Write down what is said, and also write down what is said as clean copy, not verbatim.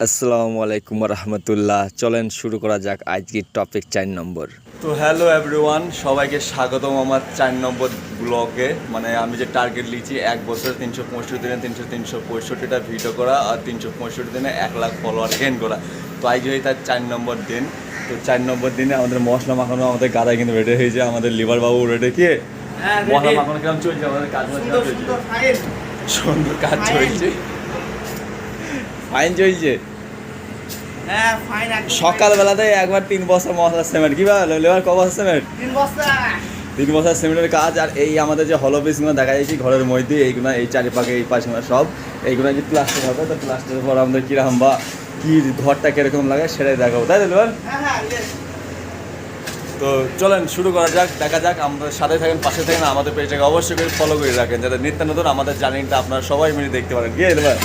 আসসালামু আলাইকুম রহমতুল্লাহ। চলেন শুরু করা যাক আজকের টপিক 4 নম্বর। তো হ্যালো এভরিওয়ান, সবাইকে স্বাগতম আমার 4 নম্বর ব্লগে। মানে আমি যে টার্গেট লিখছি 1 বছরে 365 দিনে 365টা ভিডিও করা আর 365 দিনে 1 লাখ ফলোয়ার গেইন করা। তো আজ হয়ে তার 4 নম্বর দিন। তো 4 নম্বর দিনে আমাদের মশলা মাখানো, আমাদের গাদায় কিন্তু রেডি হয়েছে। আমাদের লিভার বাবু রেডি কি মশলা মাখানো কেমন চলছে? আমাদের কাজ সুন্দর কাজ চলছে, ফাইন চলছে। সকালবেলাতে একবার 3 বস্তা মশলা সিমেন্ট, কি ভালো লেবার ক বস্তা সিমেন্ট? 3 বস্তা সিমেন্টের কাজ। আর এই আমাদের যে হলো পিসগুলো দেখা যাচ্ছে ঘরের মধ্যে, এইগুলো এই চারিপাকে এই পাশে সব এইগুলো যে প্লাস্টার হবে, তো প্লাস্টারের পর আমাদের কিরকম বা কি ঘরটা কিরকম লাগে সেটাই দেখাবো, তাই তো লেবার? তো চলেন শুরু করা যাক, দেখা যাক। আমাদের সাথে থাকেন, পাশে থাকেন, আমাদের পেজটাকে অবশ্যই করে ফলো করে রাখেন যাতে নিত্য নতুন আমাদের জার্নিটা আপনারা সবাই মিলে দেখতে পারেন। কি লেবার?